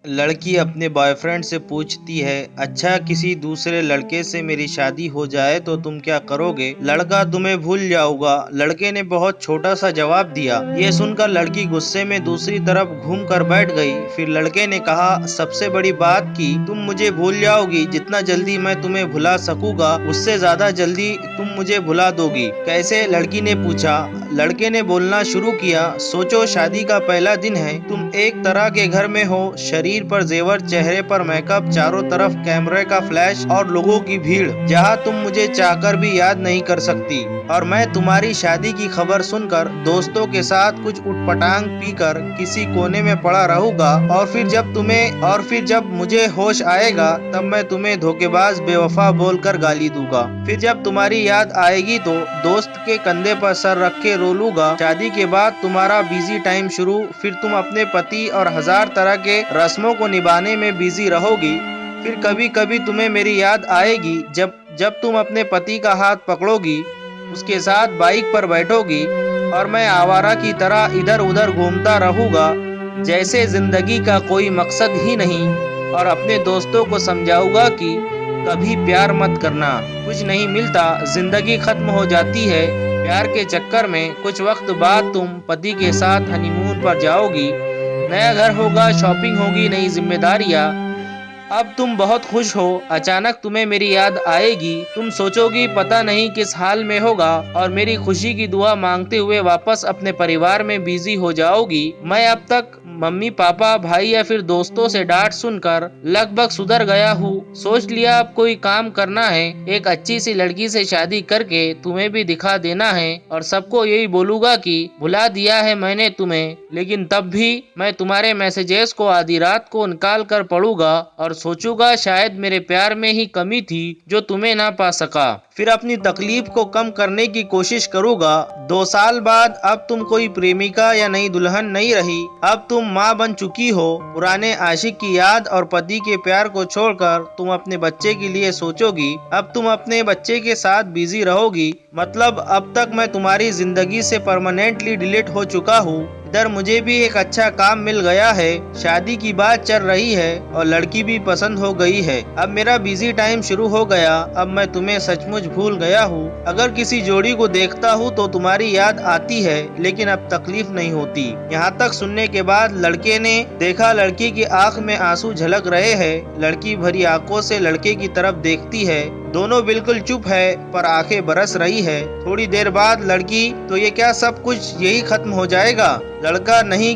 लड़की अपने बॉयफ्रेंड से पूछती है, अच्छा किसी दूसरे लड़के से मेरी शादी हो जाए तो तुम क्या करोगे? लड़का, तुम्हें भूल जाऊंगा। लड़के ने बहुत छोटा सा जवाब दिया। ये सुनकर लड़की गुस्से में दूसरी तरफ घूम कर बैठ गई। फिर लड़के ने कहा, सबसे बड़ी बात कि तुम मुझे भूल जाओगी। जितना जल्दी मैं तुम्हें भुला सकूंगा उससे ज्यादा जल्दी तुम मुझे भुला दोगी। कैसे? लड़की ने पूछा। लड़के ने बोलना शुरू किया, सोचो शादी का पहला दिन है, तुम एक तरह के घर में हो, शरीर पर जेवर, चेहरे पर मेकअप, चारों तरफ कैमरे का फ्लैश और लोगों की भीड़, जहां तुम मुझे चाहकर भी याद नहीं कर सकती। और मैं तुम्हारी शादी की खबर सुनकर दोस्तों के साथ कुछ उटपटांग पीकर किसी कोने में पड़ा रहूंगा। और फिर जब मुझे होश आएगा तब मैं तुम्हें धोखेबाज, बेवफा बोलकर गाली दूंगा। फिर जब तुम्हारी याद आएगी तो दोस्त के कंधे पर सर रख के रो लूंगा। शादी के बाद तुम्हारा बिजी टाइम शुरू। फिर तुम अपने पति और हजार तरह के रस्मों को निभाने में बिजी रहोगी। फिर कभी कभी तुम्हें मेरी याद आएगी जब तुम अपने पति का हाथ पकड़ोगी, उसके साथ बाइक पर बैठोगी और मैं आवारा की तरह इधर उधर घूमता रहूंगा जैसे जिंदगी का कोई मकसद ही नहीं। और अपने दोस्तों को समझाऊंगा कि कभी प्यार मत करना, कुछ नहीं मिलता, जिंदगी खत्म हो जाती है प्यार के चक्कर में। कुछ वक्त बाद तुम पति के साथ हनीमून पर जाओगी, नया घर होगा, शॉपिंग होगी, नई जिम्मेदारियां। अब तुम बहुत खुश हो, अचानक तुम्हें मेरी याद आएगी। तुम सोचोगी पता नहीं किस हाल में होगा और मेरी खुशी की दुआ मांगते हुए वापस अपने परिवार में बिजी हो जाओगी। मैं अब तक मम्मी पापा, भाई या फिर दोस्तों से डांट सुनकर लगभग सुधर गया हूँ। सोच लिया अब कोई काम करना है, एक अच्छी सी लड़की से शादी करके तुम्हें भी दिखा देना है और सबको यही बोलूंगा कि भुला दिया है मैंने तुम्हें। लेकिन तब भी मैं तुम्हारे मैसेजेस को आधी रात को निकाल कर पढ़ूंगा और सोचूंगा शायद मेरे प्यार में ही कमी थी जो तुम्हें ना पा सका। फिर अपनी तकलीफ को कम करने की कोशिश करूंगा। 2 साल बाद अब तुम कोई प्रेमिका या नई दुल्हन नहीं रही, अब तुम माँ बन चुकी हो। पुराने आशिक की याद और पति के प्यार को छोड़कर तुम अपने बच्चे के लिए सोचोगी। अब तुम अपने बच्चे के साथ बिजी रहोगी। मतलब अब तक मैं तुम्हारी जिंदगी से परमानेंटली डिलीट हो चुका हूँ। इधर मुझे भी एक अच्छा काम मिल गया है, शादी की बात चल रही है और लड़की भी पसंद हो गई है। अब मेरा बिजी टाइम शुरू हो गया। अब मैं तुम्हें सचमुच भूल गया हूँ। अगर किसी जोड़ी को देखता हूँ तो तुम्हारी याद आती है, लेकिन अब तकलीफ नहीं होती। यहाँ तक सुनने के बाद लड़के ने देखा लड़की की आंख में आंसू झलक रहे हैं। लड़की भरी आंखों से लड़के की तरफ देखती है। दोनों बिल्कुल चुप है पर आंखें बरस रही है। थोड़ी देर बाद लड़की, तो ये क्या सब कुछ यही खत्म हो जाएगा? लड़का, नहीं,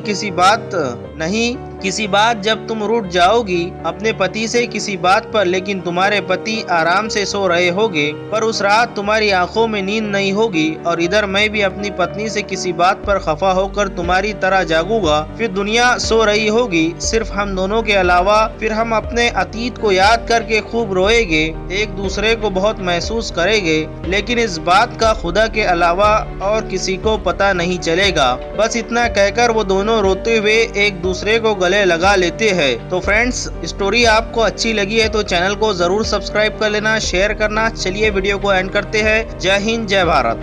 किसी बात जब तुम रूठ जाओगी अपने पति से किसी बात पर, लेकिन तुम्हारे पति आराम से सो रहे होंगे, पर उस रात तुम्हारी आंखों में नींद नहीं होगी और इधर मैं भी अपनी पत्नी से किसी बात पर खफा होकर तुम्हारी तरह जागूंगा। फिर दुनिया सो रही होगी, सिर्फ हम दोनों के अलावा। फिर हम अपने अतीत को याद करके खूब रोएंगे, एक दूसरे को बहुत महसूस करेंगे, लेकिन इस बात का खुदा के अलावा और किसी को पता नहीं चलेगा। बस इतना कहकर वो दोनों रोते हुए एक दूसरे को गले लगा लेते हैं। तो फ्रेंड्स, स्टोरी आपको अच्छी लगी है तो चैनल को जरूर सब्सक्राइब कर लेना, शेयर करना। चलिए वीडियो को एंड करते हैं। जय हिंद, जय भारत।